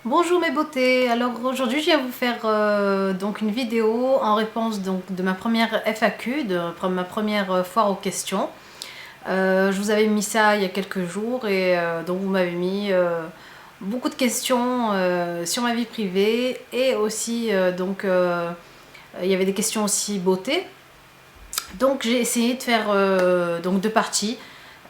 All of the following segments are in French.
Bonjour mes beautés, alors aujourd'hui je viens vous faire donc une vidéo en réponse donc, de ma première FAQ, de ma première foire aux questions. Je vous avais mis ça il y a quelques jours et donc vous m'avez mis beaucoup de questions sur ma vie privée et aussi il y avait des questions aussi beauté. Donc j'ai essayé de faire donc deux parties.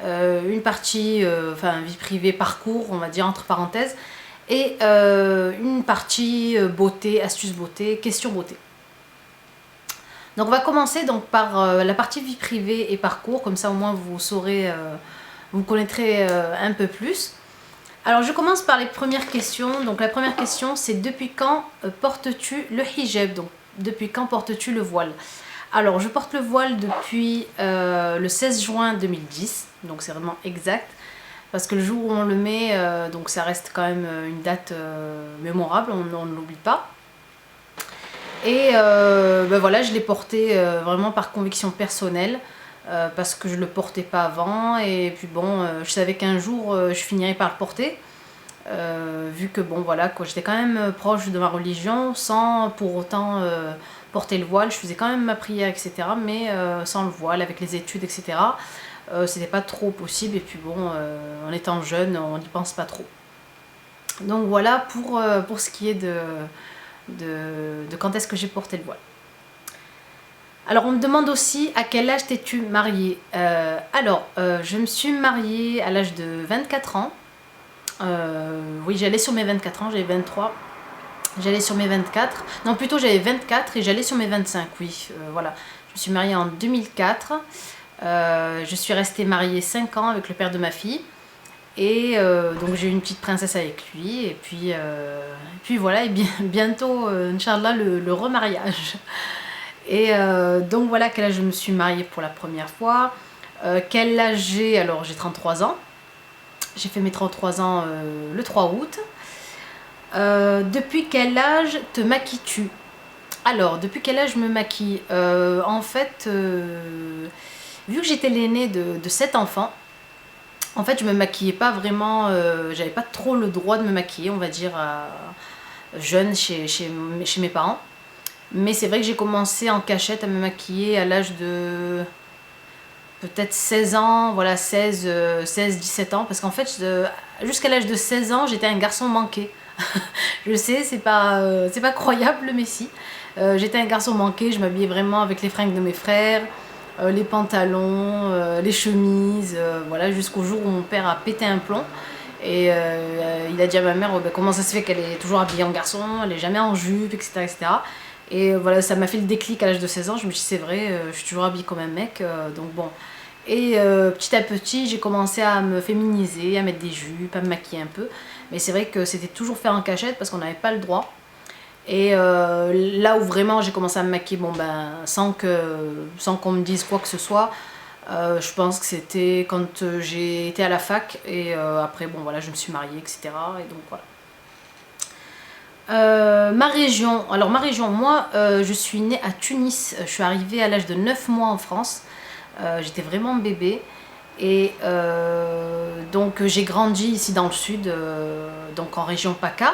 Une partie enfin vie privée parcours on va dire entre parenthèses et une partie beauté, astuces beauté, questions beauté. Donc on va commencer donc par la partie vie privée et parcours, comme ça au moins vous saurez, vous me connaîtrez un peu plus. Alors je commence par les premières questions. Donc la première question c'est depuis quand portes-tu le hijab? Donc depuis quand portes-tu le voile? Alors je porte le voile depuis le 16 juin 2010, donc c'est vraiment exact. Parce que le jour où on le met, donc ça reste quand même une date mémorable, on ne l'oublie pas. Et voilà, je l'ai porté vraiment par conviction personnelle, parce que je ne le portais pas avant. Et puis bon, je savais qu'un jour, je finirais par le porter. Vu que bon voilà, j'étais quand même proche de ma religion, sans pour autant porter le voile. Je faisais quand même ma prière, etc. Mais sans le voile, avec les études, etc. C'était pas trop possible et puis bon en étant jeune on n'y pense pas trop, donc voilà pour ce qui est de quand est-ce que j'ai porté le voile. Alors on me demande aussi à quel âge t'es-tu mariée? Je me suis mariée à l'âge de 24 ans. Oui, j'allais sur mes 24 ans, j'avais 23. J'allais sur mes 24. Non, plutôt j'avais 24 et j'allais sur mes 25, oui. Voilà. Je me suis mariée en 2004. Je suis restée mariée 5 ans avec le père de ma fille. Et donc j'ai eu une petite princesse avec lui. Et puis voilà, et bientôt, Inch'Allah, le remariage. Et donc voilà quel âge je me suis mariée pour la première fois. Quel âge j'ai? Alors j'ai 33 ans. J'ai fait mes 33 ans le 3 août. Depuis quel âge te maquilles-tu? Alors, depuis quel âge je me maquille? En fait, vu que j'étais l'aînée de 7 enfants, en fait, je me maquillais pas vraiment, j'avais pas trop le droit de me maquiller, on va dire, jeune chez mes parents. Mais c'est vrai que j'ai commencé en cachette à me maquiller à l'âge de peut-être 16 ans, voilà, 17 ans, parce qu'en fait, jusqu'à l'âge de 16 ans, j'étais un garçon manqué. Je sais, c'est pas croyable, mais si. J'étais un garçon manqué, je m'habillais vraiment avec les fringues de mes frères, les pantalons, les chemises, voilà, jusqu'au jour où mon père a pété un plomb. Et il a dit à ma mère, oh, ben, comment ça se fait qu'elle est toujours habillée en garçon, elle est jamais en jupe, etc. etc. Et voilà, ça m'a fait le déclic à l'âge de 16 ans, je me suis dit c'est vrai, je suis toujours habillée comme un mec, donc bon. Et petit à petit, j'ai commencé à me féminiser, à mettre des jupes, à me maquiller un peu. Mais c'est vrai que c'était toujours fait en cachette parce qu'on n'avait pas le droit. Et là où vraiment j'ai commencé à me maquiller, bon ben, sans qu'on me dise quoi que ce soit, je pense que c'était quand j'ai été à la fac et après bon voilà, je me suis mariée, etc. Et donc voilà. Ma région, alors ma région, moi je suis née à Tunis, je suis arrivée à l'âge de 9 mois en France, j'étais vraiment bébé et donc j'ai grandi ici dans le sud, donc en région PACA.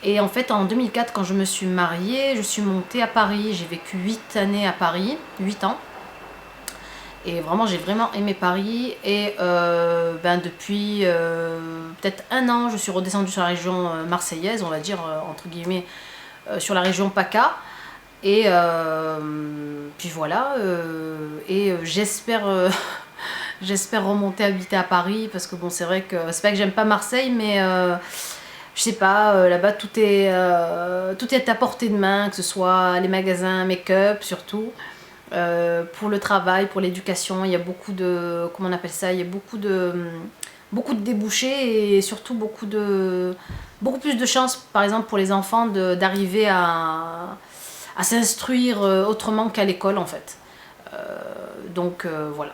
Et en fait en 2004 quand je me suis mariée, je suis montée à Paris, j'ai vécu 8 années à Paris, 8 ans. Et vraiment, j'ai vraiment aimé Paris. Et depuis peut-être un an, je suis redescendue sur la région marseillaise, on va dire, entre guillemets, sur la région PACA. Et puis voilà. J'espère j'espère remonter habiter à Paris. Parce que bon, c'est vrai que c'est pas que j'aime pas Marseille, mais je sais pas, là-bas tout est à portée de main, que ce soit les magasins make-up surtout. Pour le travail, pour l'éducation, il y a beaucoup de, comment on appelle ça, il y a beaucoup de débouchés et surtout beaucoup plus de chances, par exemple pour les enfants, d'arriver à s'instruire autrement qu'à l'école en fait. Voilà.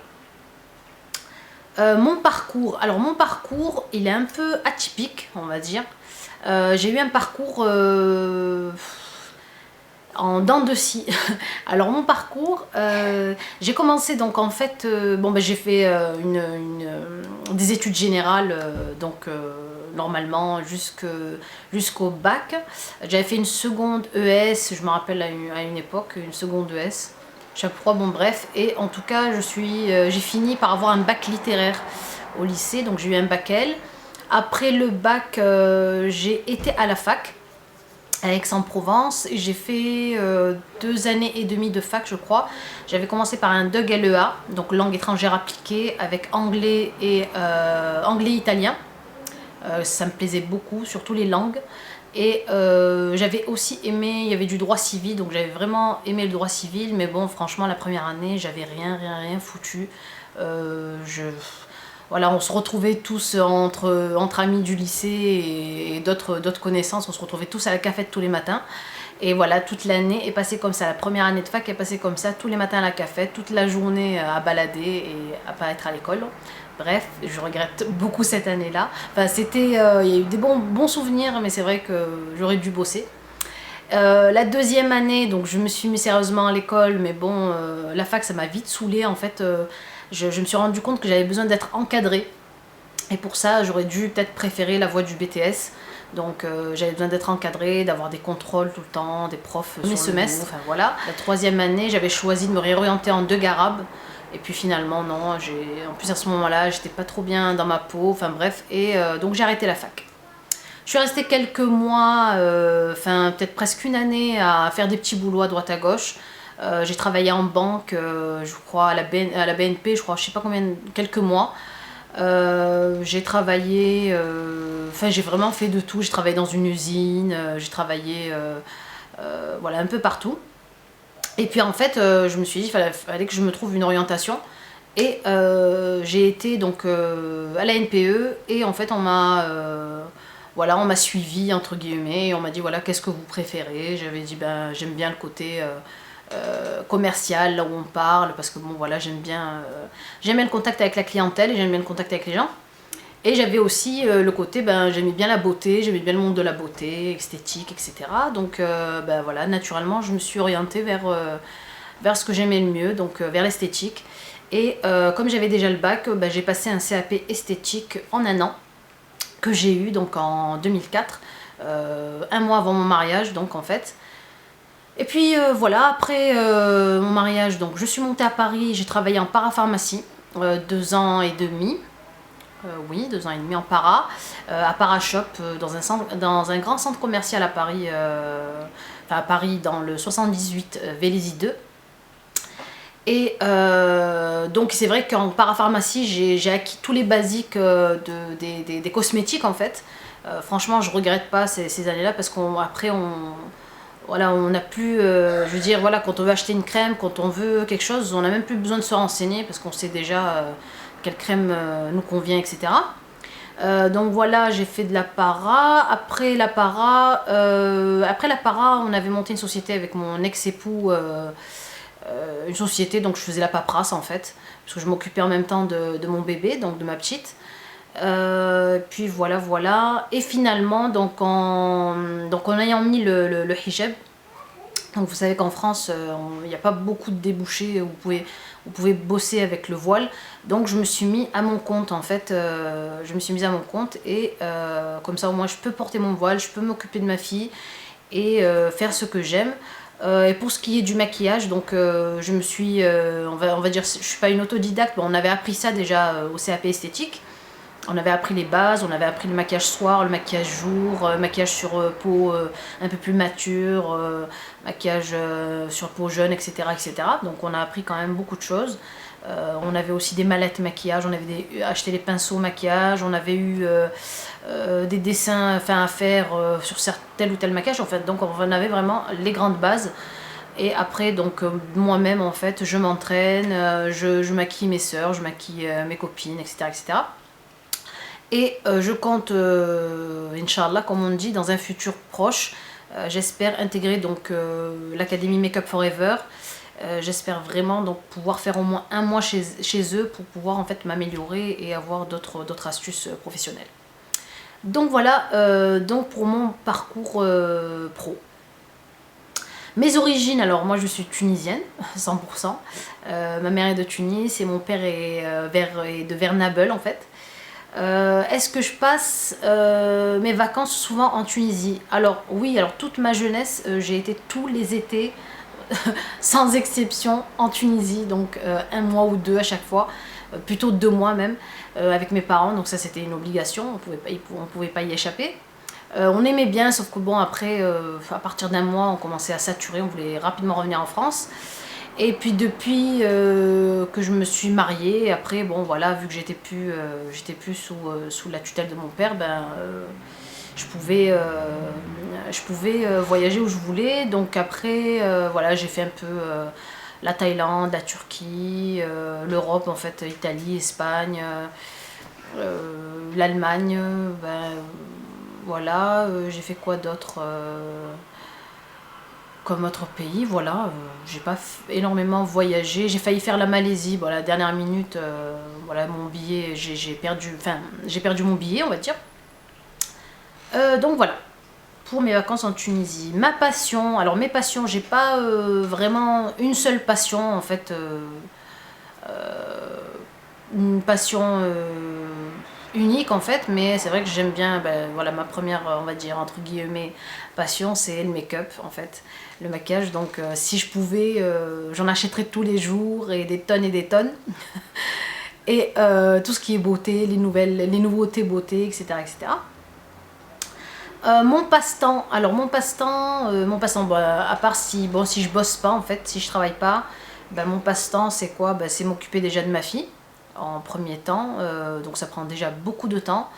Mon parcours, alors mon parcours, il est un peu atypique, on va dire. J'ai eu un parcours en dents de scie. Alors mon parcours, j'ai commencé donc en fait, j'ai fait des études générales, normalement jusqu'au bac. J'avais fait une seconde ES, je me rappelle à une époque, une seconde ES. Chaque fois, bon bref, et en tout cas j'ai fini par avoir un bac littéraire au lycée, donc j'ai eu un bac L. Après le bac, j'ai été à la fac à Aix-en-Provence et j'ai fait 2 années et demie de fac, je crois. J'avais commencé par un DUG LEA, donc langue étrangère appliquée, avec anglais et italien. Ça me plaisait beaucoup, surtout les langues. Et j'avais aussi aimé, il y avait du droit civil, donc j'avais vraiment aimé le droit civil, mais bon, franchement, la première année, j'avais rien foutu. Voilà, on se retrouvait tous entre amis du lycée et d'autres connaissances, on se retrouvait tous à la cafette tous les matins. Et voilà, toute l'année est passée comme ça, la première année de fac est passée comme ça, tous les matins à la cafette, toute la journée à balader et à pas être à l'école. Bref, je regrette beaucoup cette année-là. Enfin, il y a eu des bons souvenirs, mais c'est vrai que j'aurais dû bosser. La deuxième année, donc je me suis mis sérieusement à l'école, mais bon, la fac, ça m'a vite saoulée. En fait, je me suis rendu compte que j'avais besoin d'être encadrée. Et pour ça, j'aurais dû peut-être préférer la voie du BTS. Donc j'avais besoin d'être encadrée, d'avoir des contrôles tout le temps, des profs sur mes semestres. Enfin voilà. La troisième année, j'avais choisi de me réorienter en DUG arabe. Et puis finalement, non, en plus à ce moment-là, j'étais pas trop bien dans ma peau, enfin bref, et donc j'ai arrêté la fac. Je suis restée quelques mois, enfin peut-être presque une année à faire des petits boulots à droite à gauche. J'ai travaillé en banque, je crois, à la BNP, je crois, je sais pas combien, quelques mois. J'ai travaillé, enfin j'ai vraiment fait de tout, j'ai travaillé dans une usine, j'ai travaillé voilà, un peu partout. Et puis en fait, je me suis dit qu'il fallait que je me trouve une orientation. Et j'ai été donc à la NPE et en fait on m'a voilà, on m'a suivi entre guillemets et on m'a dit voilà, qu'est-ce que vous préférez. J'avais dit ben j'aime bien le côté commercial, là où on parle, parce que bon voilà, j'aime bien le contact avec la clientèle et j'aime bien le contact avec les gens. Et j'avais aussi le côté, ben, j'aimais bien la beauté, j'aimais bien le monde de la beauté, esthétique, etc. Donc ben, voilà, naturellement, je me suis orientée vers ce que j'aimais le mieux, donc vers l'esthétique. Et comme j'avais déjà le bac, ben, j'ai passé un CAP esthétique en un an, que j'ai eu donc en 2004, un mois avant mon mariage, donc en fait. Et puis voilà, après mon mariage, donc je suis montée à Paris, j'ai travaillé en parapharmacie, 2 ans et demi. Oui, 2 ans et demi en para, à Parashop, dans un grand centre commercial à Paris, enfin à Paris dans le 78 Vélizy 2. Et donc c'est vrai qu'en parapharmacie, j'ai acquis tous les basiques des cosmétiques en fait. Franchement, je regrette pas ces années-là parce qu'après voilà, on n'a plus, je veux dire, voilà, quand on veut acheter une crème, quand on veut quelque chose, on n'a même plus besoin de se renseigner parce qu'on sait déjà quelle crème nous convient, etc. Donc voilà, j'ai fait de la para. Après la para, on avait monté une société avec mon ex-époux, une société, donc je faisais la paperasse en fait, parce que je m'occupais en même temps de mon bébé, donc de ma petite. Puis voilà. Et finalement, donc en ayant mis le hijab, donc vous savez qu'en France, il n'y a pas beaucoup de débouchés où vous pouvez bosser avec le voile. Donc je me suis mis à mon compte en fait, je me suis mise à mon compte et comme ça au moins je peux porter mon voile, je peux m'occuper de ma fille et faire ce que j'aime. Et pour ce qui est du maquillage, donc je me suis, on va dire, je suis pas une autodidacte, on avait appris ça déjà au CAP esthétique. On avait appris les bases, on avait appris le maquillage soir, le maquillage jour, maquillage sur peau un peu plus mature, maquillage sur peau jeune, etc., etc. Donc on a appris quand même beaucoup de choses. On avait aussi des mallettes maquillage, on avait acheté les pinceaux maquillage, on avait eu des dessins à faire sur tel ou tel maquillage. En fait, donc on avait vraiment les grandes bases. Et après, donc moi-même en fait, je m'entraîne, je maquille mes sœurs, je maquille mes copines, etc., etc. Et je compte, Inch'Allah, comme on dit, dans un futur proche, j'espère intégrer donc l'Académie Make-up Forever. J'espère vraiment donc pouvoir faire au moins un mois chez eux pour pouvoir en fait m'améliorer et avoir d'autres astuces professionnelles. Donc voilà, donc pour mon parcours pro. Mes origines, alors moi je suis tunisienne, 100%. Ma mère est de Tunis et mon père est de Vernabel en fait. Est-ce que je passe mes vacances souvent en Tunisie? Alors oui, alors toute ma jeunesse, j'ai été tous les étés, sans exception, en Tunisie, donc un mois ou deux à chaque fois, plutôt 2 mois même, avec mes parents, donc ça c'était une obligation, on pouvait pas y échapper. On aimait bien, sauf que bon après, à partir d'un mois, on commençait à saturer, on voulait rapidement revenir en France. Et puis depuis que je me suis mariée, après bon voilà, vu que j'étais plus sous la tutelle de mon père, ben je pouvais voyager où je voulais. Donc après voilà, j'ai fait un peu la Thaïlande, la Turquie, l'Europe en fait, Italie, Espagne, l'Allemagne, ben voilà, j'ai fait quoi d'autre comme autre pays, voilà, j'ai pas énormément voyagé, j'ai failli faire la Malaisie, bon, à la dernière minute, voilà, mon billet, j'ai perdu mon billet, on va dire. Donc voilà, pour mes vacances en Tunisie. Ma passion, alors mes passions, j'ai pas vraiment une seule passion, en fait, une passion unique en fait, mais c'est vrai que j'aime bien, ben, voilà, ma première, on va dire, entre guillemets, passion, c'est le make-up en fait, le maquillage. Donc si je pouvais, j'en achèterais tous les jours et des tonnes. Et tout ce qui est beauté, les nouveautés beauté, etc. etc. Mon passe-temps, alors mon passe-temps, bah, à part si, bon, si je bosse pas en fait, si je travaille pas, bah, mon passe-temps c'est quoi? Bah, c'est m'occuper déjà de ma fille en premier temps, donc ça prend déjà beaucoup de temps.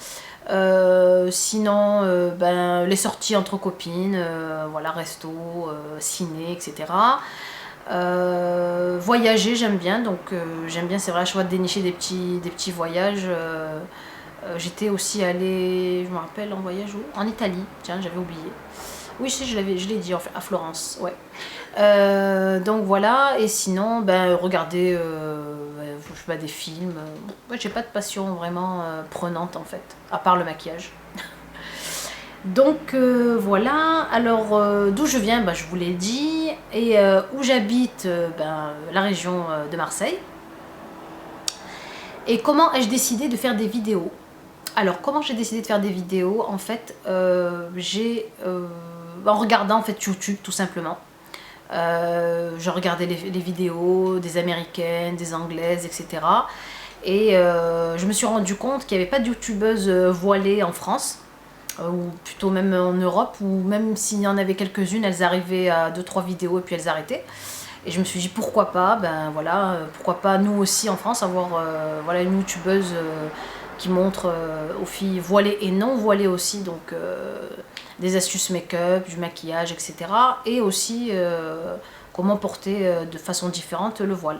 Sinon, ben, les sorties entre copines, voilà, resto, ciné, etc. Voyager, j'aime bien, donc j'aime bien, c'est vrai, à chaque fois de dénicher des petits voyages. J'étais aussi allée, je me rappelle, en voyage où? En Italie, tiens, j'avais oublié. Oui, si, je l'ai dit, en fait, à Florence, ouais. Donc voilà, et sinon, ben, regarder, je sais pas, des films. Moi, j'ai pas de passion vraiment prenante, en fait, à part le maquillage. Donc voilà, alors d'où je viens, ben, je vous l'ai dit, et où j'habite, ben, la région de Marseille. Et comment ai-je décidé de faire des vidéos? Alors, comment j'ai décidé de faire des vidéos? En fait, en regardant en fait YouTube tout simplement. Je regardais les vidéos des américaines, des anglaises, etc. Et je me suis rendu compte qu'il n'y avait pas de youtubeuses voilées en France, ou plutôt même en Europe, ou même s'il y en avait quelques-unes, elles arrivaient à 2-3 vidéos et puis elles arrêtaient. Et je me suis dit pourquoi pas, ben voilà, pourquoi pas nous aussi en France avoir voilà, une youtubeuse qui montre aux filles voilées et non voilées aussi, donc des astuces make-up, du maquillage, etc. Et aussi comment porter de façon différente le voile.